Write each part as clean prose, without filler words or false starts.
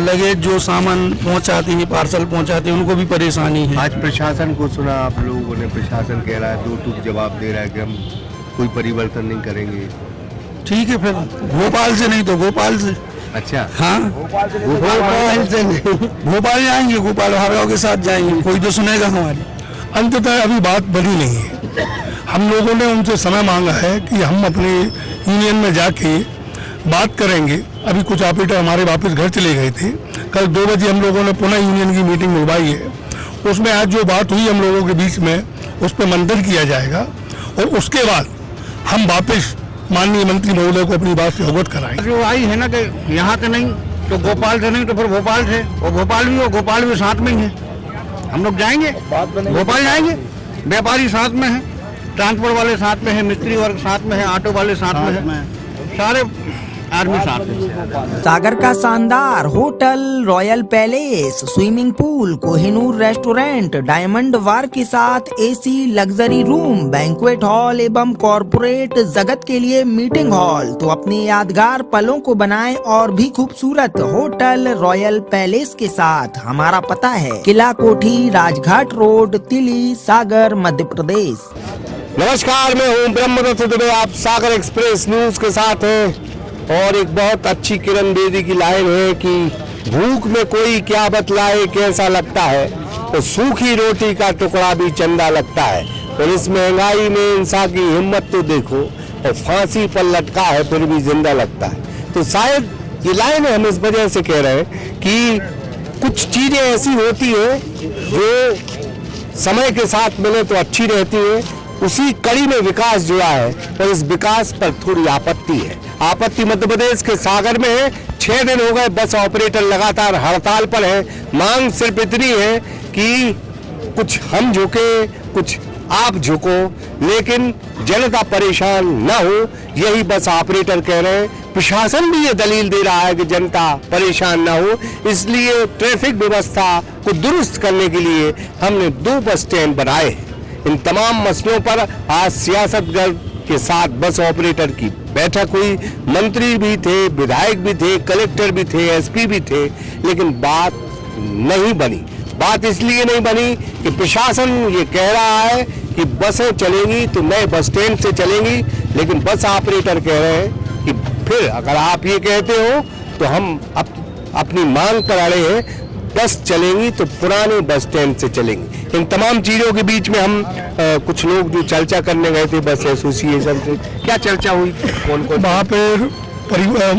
Luggage जो सामान पहुंचाते हैं, पार्सल पहुंचाते हैं, उनको भी परेशानी है। आज प्रशासन को सुना आप लोगों ने, प्रशासन कह रहा है, दो टूक जवाब दे रहा है कि हम कोई परिवर्तन नहीं करेंगे। ठीक है, फिर भोपाल से नहीं तो गोपाल से। अच्छा, हाँ, भोपाल से नहीं, भोपाल जाएंगे, गोपाल भार्गव के साथ जाएंगे, कोई तो सुनेगा हमारी। अंततः अभी बात बनी नहीं है। हम लोगों ने उनसे समय मांगा है कि हम अपने यूनियन में जाके बात करेंगे। अभी कुछ ऑपरेटर हमारे वापस घर चले गए थे। कल 2 बजे हम लोगों ने पुनः यूनियन की मीटिंग बुलवाई है। उसमें आज जो बात हुई हम लोगों के बीच में, उस पर मंथन किया जाएगा और उसके बाद हम वापस माननीय मंत्री महोदय को अपनी बात से अवगत कराएंगे। जो आई है ना कि यहाँ से नहीं तो गोपाल से नहीं तो फिर भोपाल से, और गोपाल भी साथ में ही है। हम लोग जाएंगे, भोपाल जाएंगे, व्यापारी साथ में है, ट्रांसपोर्ट वाले साथ में है, मिस्त्री वर्ग साथ में है, ऑटो वाले साथ में है, सारे आदमी साथ में। सागर का शानदार hotel, royal palace, swimming pool, Kohinoor restaurant, diamond bar के साथ AC luxury room, banquet hall एवं कॉरपोरेट जगत के लिए मीटिंग हॉल। तो अपने यादगार पलों को बनाएं और भी खूबसूरत होटल रॉयल पैलेस के साथ। हमारा पता है किला कोठी, राजघाट रोड, तिली, सागर, मध्य प्रदेश। नमस्कार, मैं हूँ ब्रह्मदत्त दुबे, आप सागर एक्सप्रेस न्यूज के साथ हैं। और एक बहुत अच्छी किरण बेदी की लाइन है कि भूख में कोई क्या बतलाए कैसा लगता है, तो सूखी रोटी का टुकड़ा भी चंदा लगता है। और इस महंगाई में इंसान की हिम्मत तो देखो, और फांसी पर लटका है फिर भी जिंदा लगता है। तो शायद ये लाइन हम इस वजह से कह रहे हैं कि कुछ चीजें ऐसी होती है जो समय के साथ मिले तो अच्छी रहती है। उसी कड़ी में विकास जुड़ा है और इस विकास पर थोड़ी आपत्ति है। आपत्ति मध्य प्रदेश के सागर में है। 6 दिन हो गए बस ऑपरेटर लगातार हड़ताल पर है। मांग सिर्फ इतनी है कि कुछ हम झुके, कुछ आप झुको, लेकिन जनता परेशान न हो, यही बस ऑपरेटर कह रहे हैं। प्रशासन भी ये दलील दे रहा है कि जनता परेशान न हो, इसलिए ट्रैफिक व्यवस्था को दुरुस्त करने के लिए हमने 2 बस स्टैंड बनाए हैं। इन तमाम मसलों पर आज सियासतगढ़ के साथ बस ऑपरेटर की बैठक हुई। मंत्री भी थे, विधायक भी थे, कलेक्टर भी थे, एसपी भी थे, लेकिन बात नहीं बनी। बात इसलिए नहीं बनी कि प्रशासन ये कह रहा है कि बसें चलेंगी तो नए बस स्टैंड से चलेंगी, लेकिन बस ऑपरेटर कह रहे हैं कि फिर अगर आप ये कहते हो तो हम अपनी मांग पर अड़े हैं, बस चलेंगी तो पुराने बस स्टैंड से चलेंगी। इन तमाम चीजों के बीच में हम कुछ लोग जो चर्चा करने गए थे बस एसोसिएशन से, क्या चर्चा हुई, कौन वहाँ पर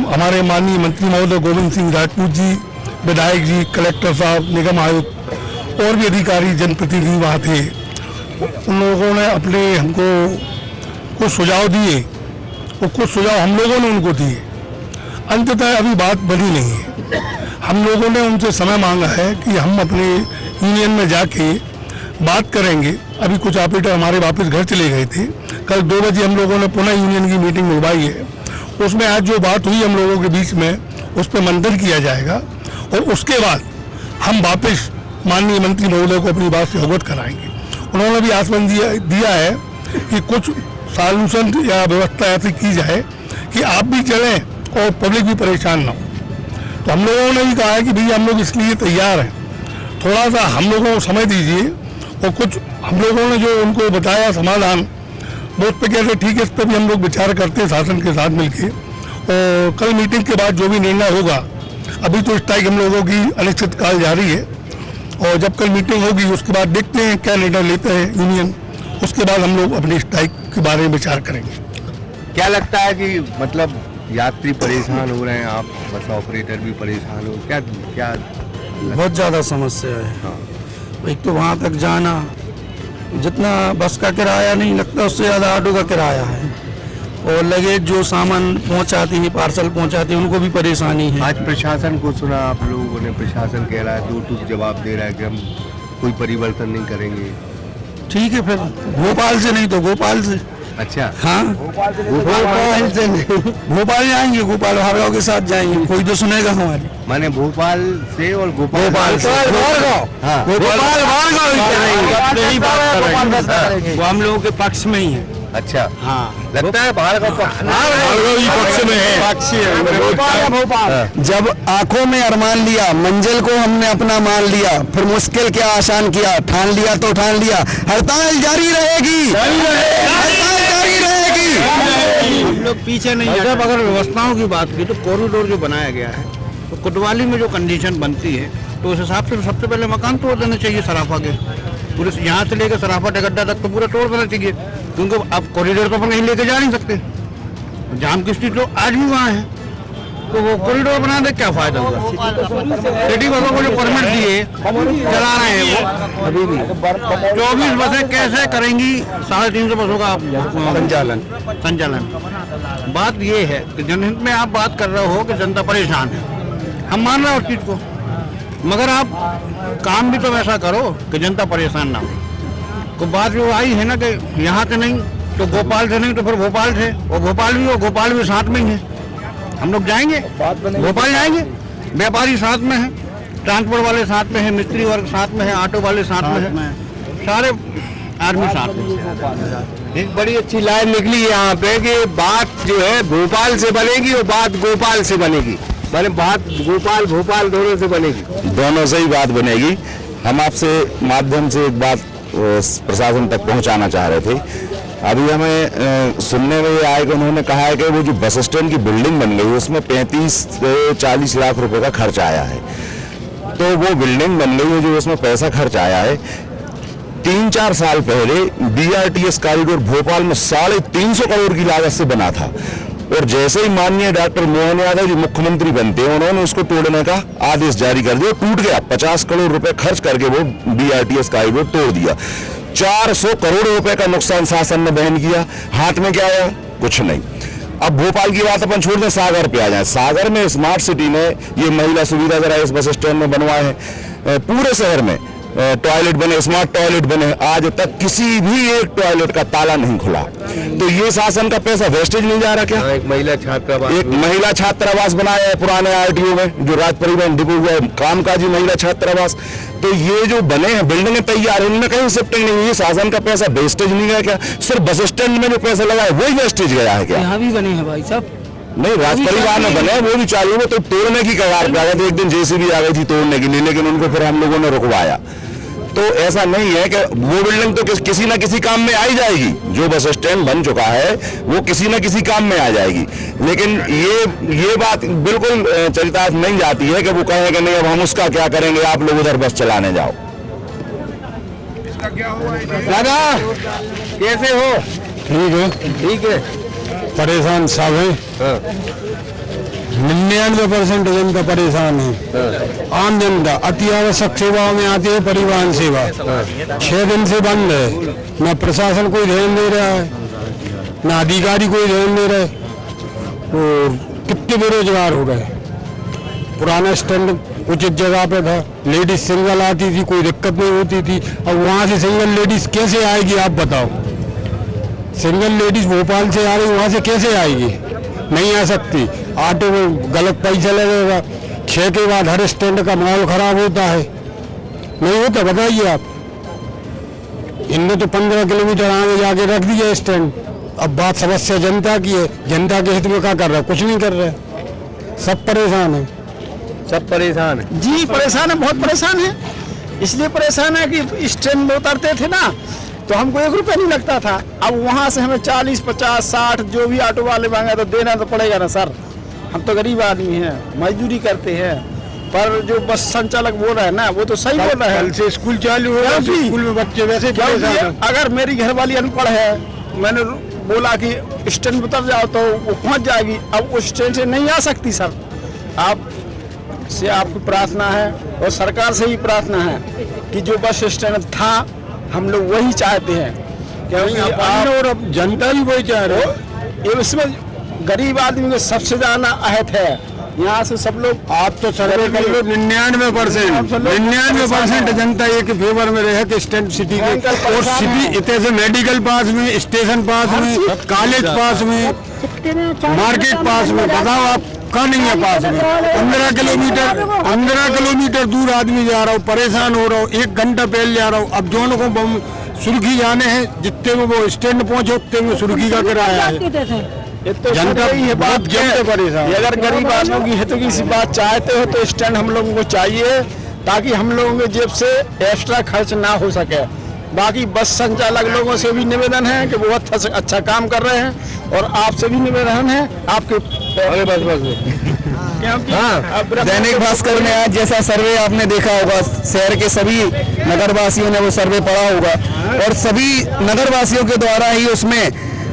हमारे माननीय मंत्री महोदय गोविंद सिंह राजपूत जी, विधायक जी, कलेक्टर साहब, निगम आयुक्त और भी अधिकारी जनप्रतिनिधि वहाँ थे। उन लोगों ने अपने हमको कुछ सुझाव दिए और कुछ सुझाव हम लोगों ने उनको दिए। अंततः अभी बात बनी नहीं है। हम लोगों ने उनसे समय मांगा है कि हम अपने यूनियन में जाके बात करेंगे। अभी कुछ ऑपरेटर हमारे वापस घर चले गए थे। कल 2 बजे हम लोगों ने पुनः यूनियन की मीटिंग बुलवाई है। उसमें आज जो बात हुई हम लोगों के बीच में, उस पर मंथन किया जाएगा और उसके बाद हम वापस माननीय मंत्री महोदय को अपनी बात से अवगत कराएंगे। उन्होंने भी आश्वासन दिया है कि कुछ सॉल्यूशन या व्यवस्था ऐसी की जाए कि आप भी चलें और पब्लिक भी परेशान ना हो। तो हम लोगों ने भी कहा है कि भैया हम लोग इसलिए तैयार हैं, थोड़ा सा हम लोगों को समय दीजिए। और कुछ हम लोगों ने जो उनको बताया समाधान, वो उस पर कहते ठीक है, इस पर भी हम लोग विचार करते हैं शासन के साथ मिलके। और कल मीटिंग के बाद जो भी निर्णय होगा, अभी तो स्ट्राइक हम लोगों की अनिश्चितकाल जारी है, और जब कल मीटिंग होगी उसके बाद देखते हैं क्या निर्णय लेते हैं यूनियन। उसके बाद हम लोग अपनी स्ट्राइक के बारे में विचार करेंगे। क्या लगता है कि मतलब यात्री परेशान हो रहे हैं, आप बस ऑपरेटर भी परेशान हो, क्या क्या बहुत ज़्यादा समस्या है। हाँ। एक तो वहाँ तक जाना, जितना बस का किराया नहीं लगता उससे ज़्यादा ऑटो का किराया है। और लगेज जो सामान पहुँचाते हैं, पार्सल पहुँचाते हैं, उनको भी परेशानी है। आज प्रशासन को सुना आप लोगों ने, प्रशासन कह रहा है, 2 टूक जवाब दे रहा है कि हम कोई परिवर्तन नहीं करेंगे। ठीक है, फिर भोपाल से नहीं तो गोपाल से। अच्छा, हाँ, भोपाल से नहीं, भोपाल जाएंगे, गोपाल भार्गव के साथ जाएंगे, कोई तो सुनेगा हमारी। माने भोपाल से और गोपाल हाँ, गोपाल भार्गव वो हम लोगों के पक्ष में ही है। अच्छा, हाँ लगता है बाहर का पक्ष पक्ष में है। भोपाल। जब आंखों में अरमान लिया, मंजिल को हमने अपना मान लिया, फिर मुश्किल क्या आसान किया, ठान लिया तो ठान लिया, हड़ताल जारी रहेगी, हड़ताल जारी रहेगी। हम लोग पीछे नहीं हैं। जब अगर व्यवस्थाओं की बात की तो कॉरिडोर जो बनाया गया है तो कोतवाली में जो कंडीशन बनती है तो उस हिसाब से सबसे पहले मकान तोड़ देना चाहिए सराफा के, पूरे यहाँ से लेकर सराफा टेगड्डा तक तो पूरा तोड़ देना चाहिए, क्योंकि अब कॉरिडोर तो अपन कहीं लेके जा नहीं सकते। जाम की स्थिति तो आज भी वहाँ है, तो वो कॉरिडोर बना दे क्या फायदा होगा। सिटी बसों को जो परमिट दिए चला रहे हैं वो अभी भी 24 बसें कैसे करेंगी 350 बसों का संचालन। बात ये है कि जनहित में आप बात कर रहे हो कि जनता परेशान है, हम मान रहे हैं उस चीज को, मगर आप काम भी तो वैसा करो कि जनता परेशान ना हो। तो बात जो आई है ना कि यहाँ से नहीं तो गोपाल से नहीं तो फिर भोपाल से, और भोपाल भी साथ में ही है। हम लोग जाएंगे, भोपाल जाएंगे, व्यापारी साथ में है, ट्रांसपोर्ट वाले साथ में है, मिस्त्री वर्ग साथ में है, ऑटो वाले साथ में है, सारे आदमी साथ में। एक बड़ी अच्छी लाइन निकली है यहाँ पे कि बात जो है भोपाल से बनेगी और बात गोपाल से बनेगी, माने बात गोपाल भोपाल दोनों से बनेगी। दोनों से ही बात बनेगी। हम आपसे माध्यम से एक बात प्रशासन तक पहुंचाना चाह रहे थे। अभी हमें सुनने में ये आया कि उन्होंने कहा है कि वो जो बस स्टैंड की बिल्डिंग बन गई उसमें 35 से 40 लाख रुपए का खर्च आया है। तो वो बिल्डिंग बन गई है जो उसमें पैसा खर्च आया है, 3-4 साल पहले BRTS कॉरिडोर भोपाल में 350 करोड़ की लागत से बना था, और जैसे ही माननीय डॉक्टर मोहन यादव जी मुख्यमंत्री बनते हैं उन्होंने उसको तोड़ने का आदेश जारी कर दिया, टूट गया। 50 करोड़ रुपए खर्च करके वो BRTS कॉरिडोर तोड़ दिया। 400 करोड़ रुपए का नुकसान शासन ने वहन किया, हाथ में क्या आया? कुछ नहीं। अब भोपाल की बात अपन छोड़ दें, सागर पे आ जाए। सागर में स्मार्ट सिटी ने ये महिला सुविधा जरा इस बस स्टैंड में बनवाए हैं, पूरे शहर में टॉयलेट बने, स्मार्ट टॉयलेट बने, आज तक किसी भी एक टॉयलेट का ताला नहीं खुला। तो ये शासन का पैसा वेस्टेज नहीं जा रहा क्या? एक महिला छात्रावास बनाया है पुराने RTO में, जो राज परिवहन डिपो हुआ, कामकाजी महिला छात्रावास। तो ये जो बने हैं बिल्डिंगें तैयार है, उनमें कहीं शिफ्टिंग नहीं हुई, ये शासन का पैसा वेस्टेज नहीं गया क्या? सिर्फ बस स्टैंड में जो पैसा लगा है वही वेस्टेज गया है क्या? यहाँ भी बने हैं भाई साहब, नहीं, राज परिवार में बने, वो भी चालू है, तो तोड़ने की कगार पे आ गए थे। एक दिन JCB आ गई थी तोड़ने के लिए, लेकिन उनको फिर हम लोगों ने रुकवाया। तो ऐसा नहीं है कि वो बिल्डिंग तो किसी ना किसी काम में आ ही जाएगी, जो बस स्टैंड बन चुका है वो किसी ना किसी काम में आ जाएगी। लेकिन ये बात बिल्कुल चरितार्थ नहीं जाती है कि वो कहें कि नहीं अब हम उसका क्या करेंगे, आप लोग उधर बस चलाने जाओ। दादा कैसे हो? ठीक है। परेशान सब है, 99% जनता परेशान है। आम जनता अति आवश्यक सेवाओं में आती है, परिवहन सेवा 6 दिन से बंद है, न प्रशासन कोई ध्यान दे रहा है, न अधिकारी कोई ध्यान दे रहा है, और कितने बेरोजगार हो गए। पुराना स्टैंड उचित जगह पे था, लेडीज सिंगल आती थी, कोई दिक्कत नहीं होती थी। अब वहाँ से सिंगल लेडीज कैसे आएगी आप बताओ? सिंगल लेडीज भोपाल से आ रही, वहाँ से कैसे आएगी? नहीं आ सकती। ऑटो में गलत पैसा लगेगा, 6 के बाद हर स्टैंड का माहौल खराब होता है, नहीं होता? बताइए आप। इनने तो 15 किलोमीटर आगे जाके रख दिया स्टैंड। अब बात समस्या जनता की है, जनता के हित में क्या कर रहा है? कुछ नहीं कर रहा है, सब परेशान है। सब परेशान है जी, परेशान है, बहुत परेशान है। इसलिए परेशान है कि स्टैंड में उतरते थे ना तो हमको 1 रुपया नहीं लगता था, अब वहाँ से हमें 40, 50, 60 जो भी ऑटो वाले मांगे तो देना तो पड़ेगा ना सर। हम तो गरीब आदमी हैं, मजदूरी करते हैं, पर जो बस संचालक बोल रहा है ना वो तो सही बोल रहा है। कल से स्कूल चालू हो रहा है, स्कूल में बच्चे वैसे परेशान हैं। अगर मेरी घरवाली अनपढ़ है, मैंने बोला कि स्टैंड उतर जाओ तो वो पहुँच जाएगी, अब उस स्टैंड से नहीं आ सकती सर। आप से आपकी प्रार्थना है और सरकार से ही प्रार्थना है कि जो बस स्टैंड था हम लोग वही चाहते हैं, क्योंकि आप और अब जनता भी वही चाह रहे हो। इसमें गरीब आदमी को सबसे ज्यादा आहत है। यहाँ से सब लोग आप तो सर्वे कर लो, 99% जनता ये के फेवर में रहे कि स्टैंड सिटी के, और सिटी इतने से मेडिकल पास में, स्टेशन पास में, कॉलेज पास में, मार्केट पास में, बताओ आप कहाँ नहीं है पास में? 15 किलोमीटर दूर आदमी जा रहा हूँ, परेशान हो रहा हूँ, 1 घंटा पहले जा रहा हूँ। अब जोन को सुर्खी जाने हैं, जितने में वो स्टैंड पहुंचे उतने में सुर्खी का किराया है। ये तो जनता ही है बात ये अगर गरीब आदमियों की हित की सी बात चाहते हो तो स्टैंड हम लोगों को चाहिए, ताकि हम लोगों के जेब से एक्स्ट्रा खर्च ना हो सके। बाकी बस संचालक लोगों से भी निवेदन है कि वो अच्छा काम कर रहे हैं, और आपसे भी निवेदन है आपके दैनिक भास्कर में आज जैसा सर्वे आपने देखा होगा, शहर के सभी नगरवासियों ने वो सर्वे पढ़ा होगा, और सभी नगरवासियों के द्वारा ही उसमें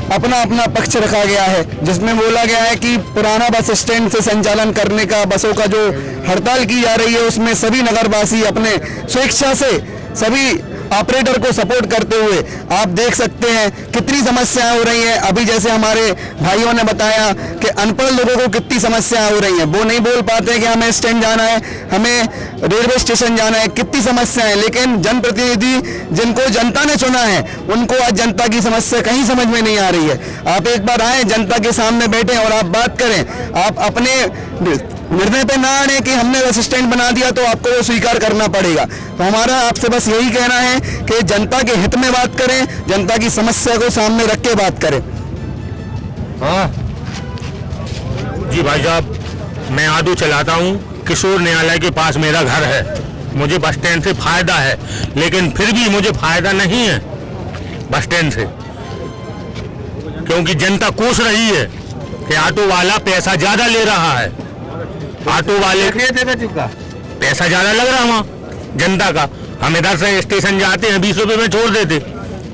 अपना अपना पक्ष रखा गया है, जिसमें बोला गया है कि पुराना बस स्टैंड से संचालन करने का, बसों का जो हड़ताल की जा रही है, उसमें सभी नगरवासी अपने स्वेच्छा से सभी ऑपरेटर को सपोर्ट करते हुए आप देख सकते हैं कितनी समस्याएं हो रही हैं। अभी जैसे हमारे भाइयों ने बताया कि अनपढ़ लोगों को कितनी समस्याएं हो रही हैं, वो नहीं बोल पाते हैं कि हमें स्टैंड जाना है, हमें रेलवे स्टेशन जाना है, कितनी समस्याएं हैं। लेकिन जनप्रतिनिधि जिनको जनता ने चुना है, उनको आज जनता की समस्या कहीं समझ में नहीं आ रही है। आप एक बार आए, जनता के सामने बैठें और आप बात करें, आप अपने निर्णय पे ना आने कि हमने बस स्टैंड बना दिया तो आपको वो स्वीकार करना पड़ेगा। तो हमारा आपसे बस यही कहना है कि जनता के हित में बात करें, जनता की समस्या को सामने रख के बात करें। हाँ जी भाई साहब, मैं ऑटो चलाता हूँ, किशोर न्यायालय के पास मेरा घर है, मुझे बस स्टैंड से फायदा है, लेकिन फिर भी मुझे फायदा नहीं है बस स्टैंड से, क्योंकि जनता कोस रही है कि ऑटो वाला पैसा ज्यादा ले रहा है। ऑटो वाले पैसा ज्यादा लग रहा है वहाँ जनता का। हम इधर से स्टेशन जाते हैं 20 रुपए में छोड़ देते,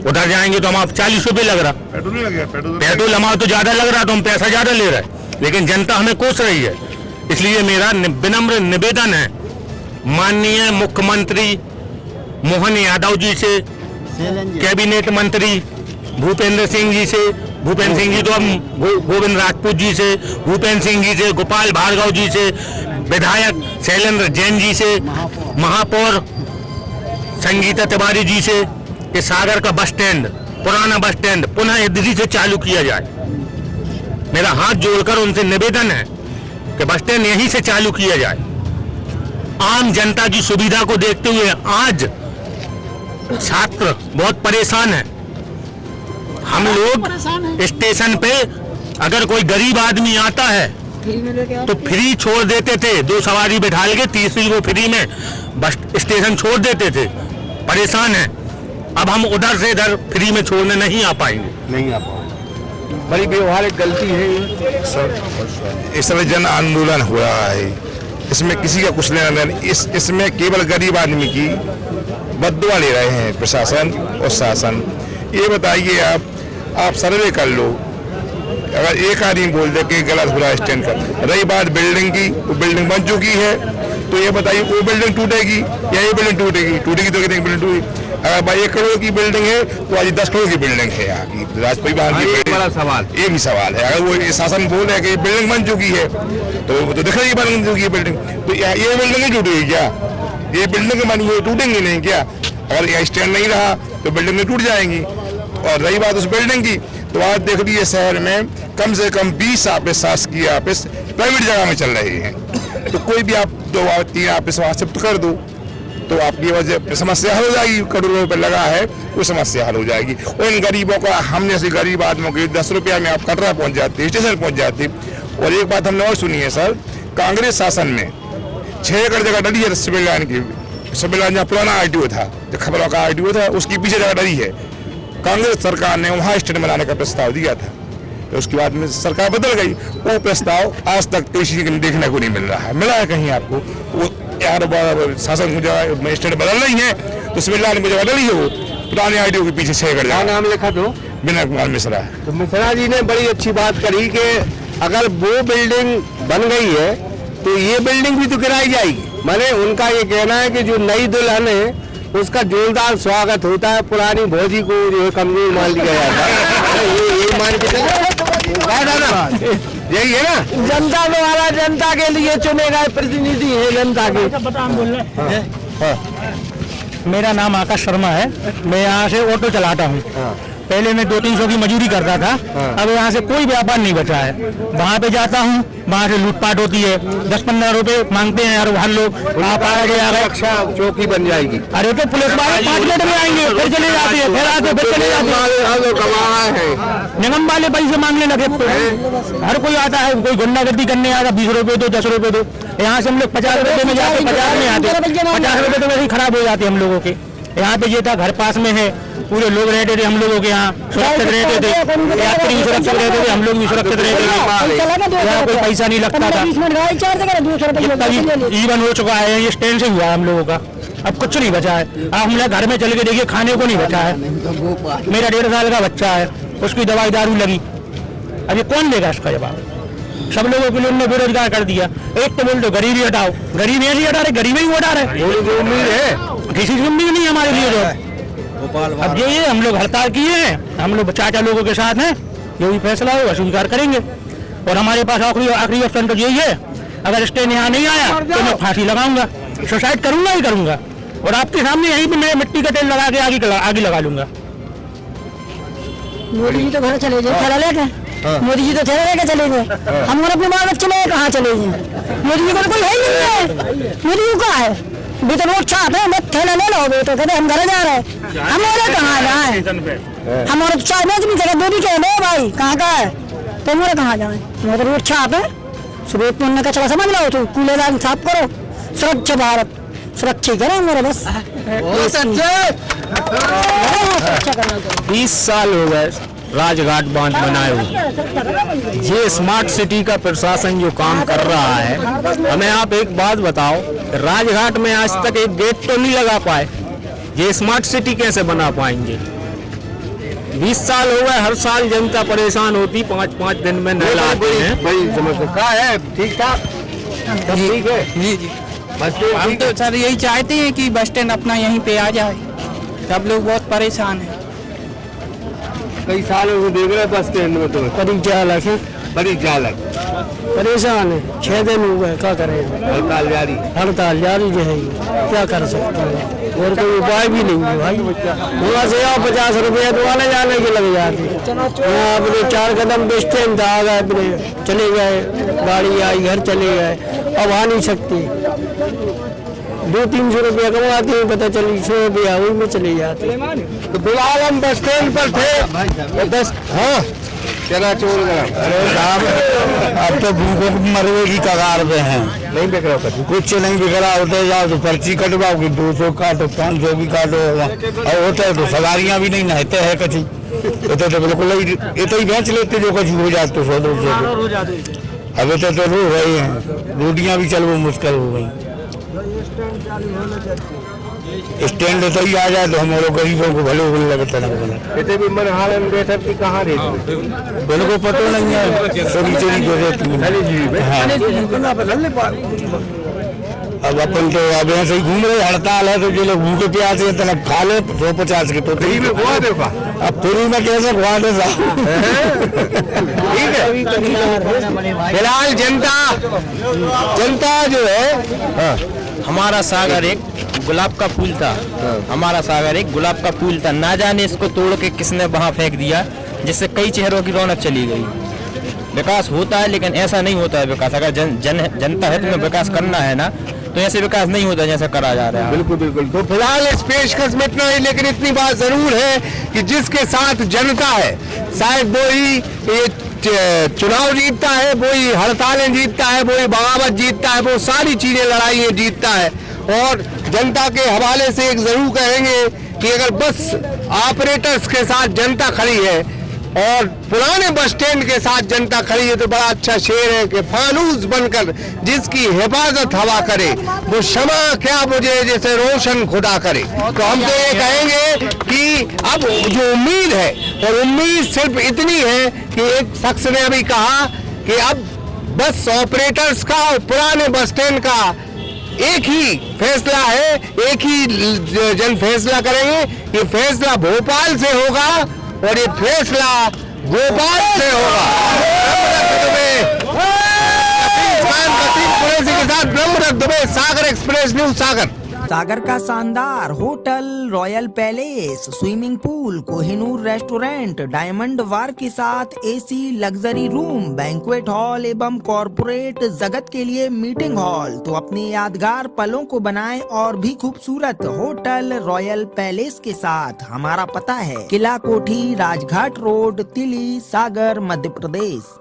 उधर जाएंगे तो हम 40 रुपए लग रहा, पेट्रोल हमारा तो ज्यादा लग रहा, तो हम पैसा ज्यादा ले रहे हैं, लेकिन जनता हमें कोस रही है। इसलिए मेरा विनम्र निवेदन है माननीय मुख्यमंत्री मोहन यादव जी से, कैबिनेट मंत्री भूपेंद्र सिंह जी से, भूपेंद्र सिंह जी तो हम गोविंद राजपूत जी से, भूपेंद्र सिंह जी से, गोपाल भार्गव जी से, विधायक शैलेंद्र जैन जी से, महापौर संगीता तिवारी जी से, कि सागर का बस स्टैंड, पुराना बस स्टैंड पुनः दिल्ली से चालू किया जाए। मेरा हाथ जोड़कर उनसे निवेदन है कि बस स्टैंड यहीं से चालू किया जाए। आम जनता की सुविधा को देखते हुए आज छात्र बहुत परेशान है। हम लोग स्टेशन पे अगर कोई गरीब आदमी आता है तो फ्री छोड़ देते थे, 2 सवारी बिठाल के, तीसरी वो फ्री में बस स्टेशन छोड़ देते थे। परेशान है, अब हम उधर से इधर फ्री में छोड़ने नहीं आ पाएंगे। बड़ी व्यवहारिक गलती है सर। इस तरह जन आंदोलन हो रहा है, इसमें किसी का कुछ लेना नहीं, इसमें केवल गरीब आदमी की बददुआ ले रहे हैं प्रशासन और शासन। ये बताइए आप सर्वे कर लो, अगर एक आदमी बोल दे कि गलत हो रहा है स्टैंड का। रही बात बिल्डिंग की, वो बिल्डिंग बन चुकी है, तो ये बताइए वो बिल्डिंग टूटेगी या ये बिल्डिंग टूटेगी तो कितनी बिल्डिंग टूटेगी। अगर भाई 1 करोड़ की बिल्डिंग है तो आज 10 करोड़ की बिल्डिंग है यहाँ की राजपरी की। बड़ा सवाल, ये भी सवाल है। अगर वो शासन बोल रहे हैं कि बिल्डिंग बन चुकी है तो दिख रही है बन चुकी है बिल्डिंग, तो ये बिल्डिंग ही टूटेगी क्या? ये बिल्डिंग बनी है, टूटेंगी नहीं क्या? अगर यहाँ स्टैंड नहीं रहा तो बिल्डिंग टूट जाएंगी। और रही बात उस बिल्डिंग की, तो आज देख लीजिए शहर में कम से कम 20 ऑफिस, शासकीय ऑफिस प्राइवेट जगह में चल रहे हैं। तो कोई भी आप 2-3 ऑफिस वहाँ शिफ्ट कर दो तो आपकी वजह समस्या हल हो जाएगी। करोड़ों रुपये लगा है, वो समस्या हल हो जाएगी। और इन गरीबों का, हम जैसे गरीब आदमियों के 10 रुपया में आप कटरा पहुँच जाते, स्टेशन पहुँच जाते। और एक बात हमने और सुनी है सर, कांग्रेस शासन में 6 एकड़ जगह डली है सिविल लाइन की। सिविल लाइन जहाँ पुराना RTO था, जो खबरों का RTO था, उसकी पीछे जगह डली है। कांग्रेस सरकार ने वहाँ स्टैंड बनाने का प्रस्ताव दिया था, तो उसके बाद में सरकार बदल गई। वो प्रस्ताव आज तक किसी को देखने को नहीं मिल रहा है। मिला है कहीं आपको? वो यार शासन जगह स्टैंड बदल रही है तो सिविल लाइन में जगह डली है, वो पुराने RTO के पीछे 6 एकड़ नाम लिखा दो, बिना कुमार मिश्रा। तो मिश्रा जी ने बड़ी अच्छी बात करी कि अगर वो बिल्डिंग बन गई है तो ये बिल्डिंग भी तो गिराई जाएगी। माने उनका ये कहना है कि जो नई दुल्हन है उसका जोरदार स्वागत होता है, पुरानी भौजी को जो है कमजोर मान लिया जाता है। ये मान के यही है ना, जनता द्वारा जनता के लिए चुने गए प्रतिनिधि है जनता के। मेरा नाम आकाश शर्मा है, मैं यहाँ से ऑटो चलाता हूँ। पहले मैं 200-300 की मजदूरी करता था, अब यहाँ से कोई व्यापार नहीं बचा है। वहाँ पे जाता हूँ, वहाँ से लूटपाट होती है, 10-15 रुपए मांगते हैं यार हर लोग। आप आ गए चौकी बन जाएगी। अरे तो पुलिस वाले 5 मिनट में आएंगे, फिर चले जाते हैं, फिर आते फिर चले जाते हैं। निगम वाले पैसे मांगने लगे, हर कोई आता है, कोई गुंडागर्दी करने आता, 20 रुपए दो, 10 रुपए दो। यहाँ से हम लोग 50 रुपए में जाते, 50 में आते, 50 रुपए तो वैसे ही खराब हो जाते हम लोगों के। यहाँ पे ये था, घर पास में है, पूरे लोग रहते थे हम लोगों के यहाँ, सुरक्षित रहते थे, यात्री भी सुरक्षित रहते थे, हम लोग भी सुरक्षित रहते थे, यहाँ कोई पैसा नहीं लगता था। जीवन हो चुका है, ये स्टैंड से हुआ है हम लोगों का, अब कुछ नहीं बचा है। अब हम लोग घर में चल के देखिए, खाने को नहीं बचा है। मेरा 1.5 साल का बच्चा है, उसकी दवाई दारू लगी, अब ये कौन लेगा इसका जवाब? सब लोगों के लिए उन्होंने बेरोजगार कर दिया। एक तो बोल दो गरीबी हटाओ, गरीबी ऐसी हटा रहे, गरीबी ही हटा रहे, उम्मीद है किसी की उम्मीद नहीं हमारे लिए। तो अब ये हम लोग हड़ताल किए हैं, हम लोग चाचा लोगों के साथ हैं, जो भी फैसला होगा स्वीकार करेंगे। और हमारे पास आखिरी ऑप्शन तो यही है, अगर स्टेन यहाँ नहीं आया तो मैं फांसी लगाऊंगा, सुसाइड करूंगा ही करूंगा, और आपके सामने यहीं पे मैं मिट्टी का तेल लगा के आगे लगा लूंगा। मोदी जी तो घर चले गए, थैला लेके। मोदी जी तो थैला लेके चले गए, हम और अपने बाल बच्चे लेके कहाँ चले गए? मोदी जी को कोई है ही नहीं है। मोदी जी कहाँ है? भी तो रोड छाप है, बस थैला ले लो, तो कहते हम घर जा रहे हैं, हम और कहाँ जाए? हम और चाय बेच नहीं सके, दो भी कह दो भाई कहाँ का है, तो मोरे कहाँ जाए? मोदी रोड छाप है, सुबह पुण्य का चला समझ लो, तो कूलेदार साफ करो, स्वच्छ भारत सुरक्षित करें मेरे बस। 20 साल हो गए राजघाट बांध बनाए हुए। ये स्मार्ट सिटी का प्रशासन जो काम कर रहा है, हमें आप एक बात बताओ, राजघाट में आज तक एक गेट तो नहीं लगा पाए, ये स्मार्ट सिटी कैसे बना पाएंगे? 20 साल हो गए, हर साल जनता परेशान होती, 5-5 दिन में नल आते हैं। क्या है ठीक ठाक ठीक है जी जी, हम तो सर यही चाहते हैं कि बस स्टैंड अपना यहीं पे आ जाए, सब लोग बहुत परेशान हैं। कई सालों से देख रहे बस स्टैंड में, तो करीब 4 लाख है, बड़ी जालक परेशान है, 6 दिन हो गए, क्या करें? हड़ताल जारी जो है, क्या कर सकते हैं? और कोई उपाय भी नहीं है भाई। वहाँ से आओ 50 रुपये तो आने जाने के लग जाते, यहाँ अपने 4 कदम पे स्टैंड था, आ गए अपने चले गए, गाड़ी आई घर चले गए, अब आ नहीं सकते। 200-300 रुपया कमाते हैं, पता चली 100 रुपया वही में चले जाते। तो बिलाल हम बस स्टैंड पर थे, बस हाँ चला चोर गया। अरे साहब, अब तो भूखों मरने की कगार पे हैं, नहीं बिक रहा कुछ नहीं बिक रहा। होते जाओ तो पर्ची कटवाओ कि 200 काटो, 500 भी काटो, और होता है तो सवारियाँ भी नहीं नहते हैं कछु, होते तो बिल्कुल ही इतना ही बेच लेते जो कछु हो जाते तो 100-200। अब तो रो गए हैं, रोटियाँ भी चलो मुश्किल हो गई। स्टैंड तो ही आ जाए तो हम लोग गरीबों को भले भले लगता है। भी मन हाल में बैठक की कहाँ रहती, बिल्कुल पता नहीं है, चोरी चोरी जो रहती है। अब अपन तो अब ऐसे ही घूम रहे, हड़ताल है तो जो लोग भूखे प्यासे हैं तो खा ले 150 के, तो अब फ्री में कैसे खुआ दे साहब? ठीक है। फिलहाल जनता जो है, हमारा सागर एक गुलाब का फूल था, हमारा सागर एक गुलाब का फूल था, ना जाने इसको तोड़ के किसने वहाँ फेंक दिया, जिससे कई चेहरों की रौनक चली गई। विकास होता है लेकिन ऐसा नहीं होता है विकास, अगर जनता है तुम्हें विकास करना है ना, तो ऐसे विकास नहीं होता जैसा करा जा रहा है। बिल्कुल बिल्कुल। तो फिलहाल इस पेशकश में इतना ही, लेकिन इतनी बात जरूर है कि जिसके साथ जनता है, शायद वो ही ये चुनाव जीतता है, वो ही हड़तालें जीतता है, वो ही बगावत जीतता है, वो सारी चीजें लड़ाइयाँ जीतता है। और जनता के हवाले से एक जरूर कहेंगे कि अगर बस ऑपरेटर्स के साथ जनता खड़ी है और पुराने बस स्टैंड के साथ जनता खड़ी है, तो बड़ा अच्छा शेर है कि फानूस बनकर जिसकी हिफाजत हवा करे, वो क्षमा क्या मुझे जैसे रोशन खुदा करे। तो हम तो ये कहेंगे कि अब जो उम्मीद है, और उम्मीद सिर्फ इतनी है कि एक शख्स ने अभी कहा कि अब बस ऑपरेटर्स का और पुराने बस स्टैंड का एक ही फैसला है, एक ही जन फैसला करेंगे। ये फैसला भोपाल से होगा और ये फैसला भोपाल से होगा। के साथ ब्रह्मरथ दुबे, सागर एक्सप्रेस न्यूज, सागर। सागर का शानदार hotel, royal palace, swimming pool, Kohinoor restaurant, diamond bar के साथ AC luxury room, banquet hall एवं कॉर्पोरेट जगत के लिए मीटिंग हॉल। तो अपने यादगार पलों को बनाएं और भी खूबसूरत होटल रॉयल पैलेस के साथ। हमारा पता है किला कोठी, राजघाट रोड, तिली, सागर, मध्य प्रदेश।